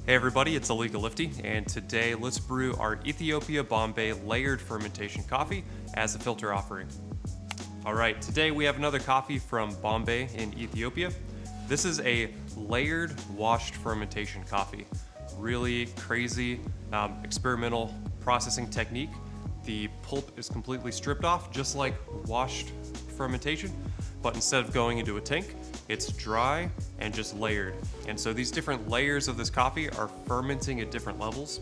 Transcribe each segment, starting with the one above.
Hey everybody, it's Illegal Lifty, and today let's brew our Ethiopia Bombay layered fermentation coffee as a filter offering. Alright, today we have another coffee from Bombay in Ethiopia. This is a layered washed fermentation coffee. Really crazy experimental processing technique. The pulp is completely stripped off, just like washed fermentation, but instead of going into a tank, it's dry and just layered. And so these different layers of this coffee are fermenting at different levels.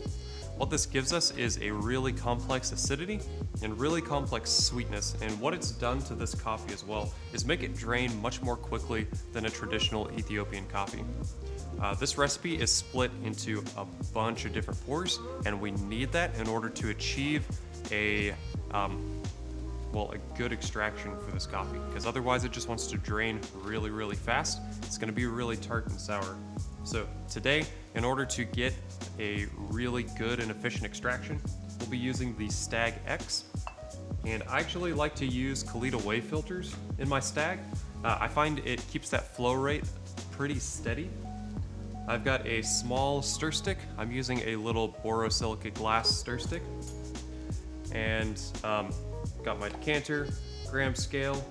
What this gives us is a really complex acidity and really complex sweetness. And what it's done to this coffee as well is make it drain much more quickly than a traditional Ethiopian coffee. This recipe is split into a bunch of different pours, and we need that in order to achieve a good extraction for this coffee, because otherwise it just wants to drain really fast. It's going to be really tart and sour. So today, in order to get a really good and efficient extraction, we'll be using the Stagg X. And I actually like to use Colita wave filters in my Stagg. I find it keeps that flow rate pretty steady. I've got a small stir stick. I'm using a little borosilicate glass stir stick. And got my decanter, gram scale,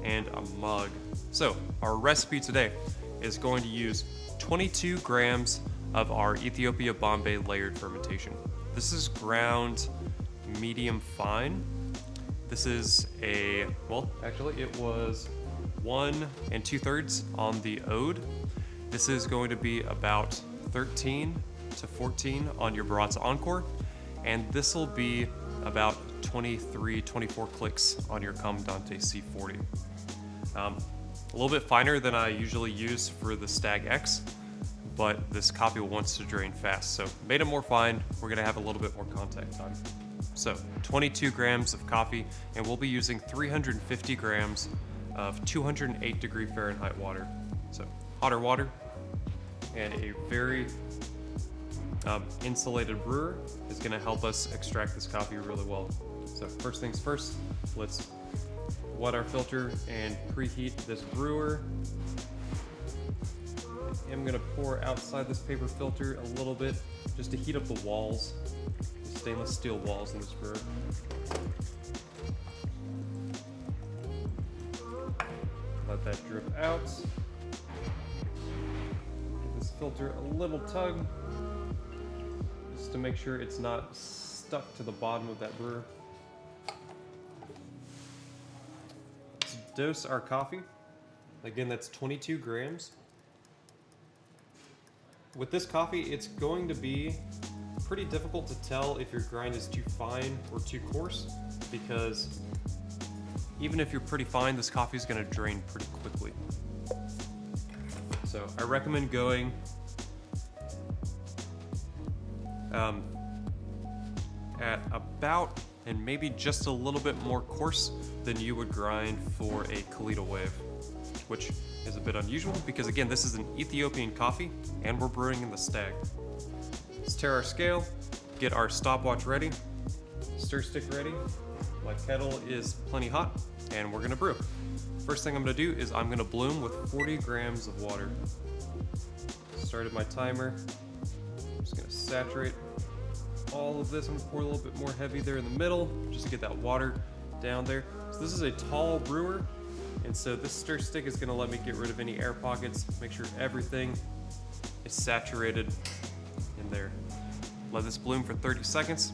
and a mug. So our recipe today is going to use 22 grams of our Ethiopia Bombay layered fermentation. This is ground medium fine. This is it was 1 2/3 on the Ode. This is going to be about 13 to 14 on your Baratza Encore, and this will be about 23-24 clicks on your Comandante C40. A little bit finer than I usually use for the Stagg X, but this coffee wants to drain fast, so made it more fine. We're gonna have a little bit more contact time. So 22 grams of coffee, and we'll be using 350 grams of 208 degree Fahrenheit water. So hotter water, and a very insulated brewer is going to help us extract this coffee really well. So first things first, let's wet our filter and preheat this brewer. I'm going to pour outside this paper filter a little bit just to heat up the walls, the stainless steel walls in this brewer. Let that drip out. Give this filter a little tug, just to make sure it's not stuck to the bottom of that brewer. Let's dose our coffee. Again, that's 22 grams. With this coffee, it's going to be pretty difficult to tell if your grind is too fine or too coarse, because even if you're pretty fine, this coffee is going to drain pretty quickly. So I recommend going at about, and maybe just a little bit more coarse than you would grind for a Colita wave, which is a bit unusual because, again, this is an Ethiopian coffee and we're brewing in the Stagg. Let's tear our scale, get our stopwatch ready, stir stick ready. My kettle is plenty hot, and we're gonna brew. First thing I'm gonna do is I'm gonna bloom with 40 grams of water. Started my timer. I'm just gonna saturate all of this. I'm gonna pour a little bit more heavy there in the middle, just to get that water down there. So this is a tall brewer, and so this stir stick is gonna let me get rid of any air pockets, make sure everything is saturated in there. Let this bloom for 30 seconds.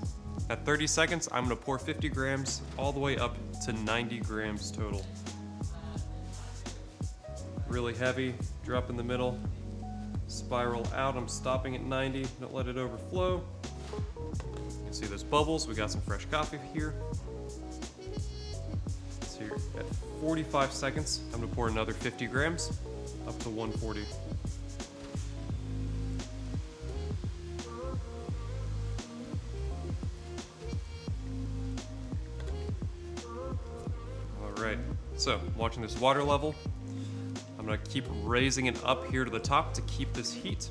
At 30 seconds, I'm gonna pour 50 grams all the way up to 90 grams total. Really heavy, drop in the middle, spiral out. I'm stopping at 90, don't let it overflow. You can see those bubbles. We got some fresh coffee here. So here at 45 seconds, I'm gonna pour another 50 grams up to 140. Alright, so watching this water level, I'm gonna keep raising it up here to the top to keep this heat.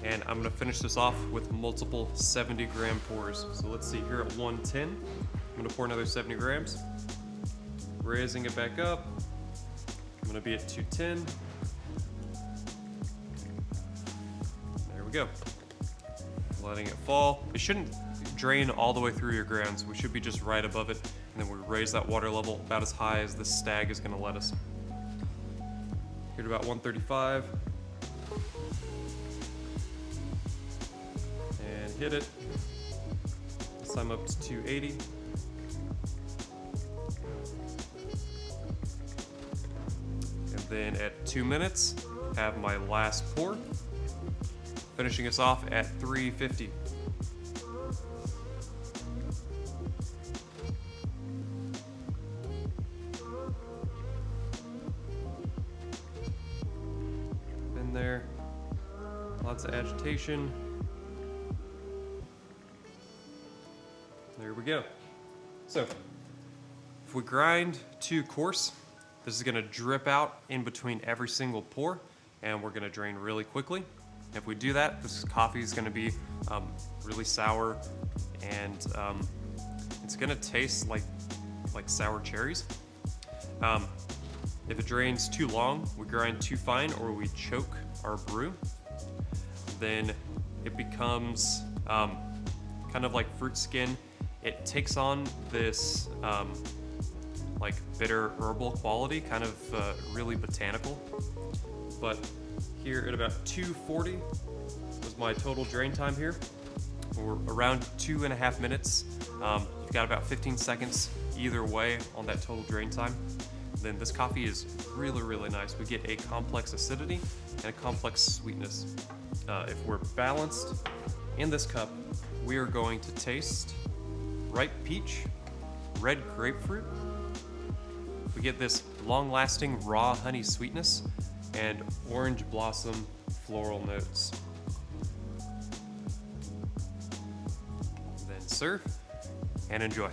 And I'm gonna finish this off with multiple 70 gram pours. So let's see, here at 110, I'm gonna pour another 70 grams. Raising it back up. I'm gonna be at 210. There we go. letting it fall. It shouldn't drain all the way through your grounds. We should be just right above it, and then we raise that water level about as high as the Stagg is going to let us. Here at about 135. And hit it. This time up to 280. And then at 2 minutes, have my last pour, finishing us off at 350. In there, lots of agitation. There we go. So, if we grind too coarse, this is gonna drip out in between every single pour, and we're gonna drain really quickly. If we do that, this coffee is gonna be really sour, and it's gonna taste like sour cherries. If it drains too long, we grind too fine, or we choke our brew, then it becomes kind of like fruit skin. It takes on this like bitter herbal quality, kind of really botanical. But here at about 240 was my total drain time here. We're around 2.5 minutes. You've got about 15 seconds either way on that total drain time. Then this coffee is really, really nice. We get a complex acidity and a complex sweetness. If we're balanced in this cup, we are going to taste ripe peach, red grapefruit. We get this long-lasting raw honey sweetness and orange blossom floral notes. Then serve and enjoy.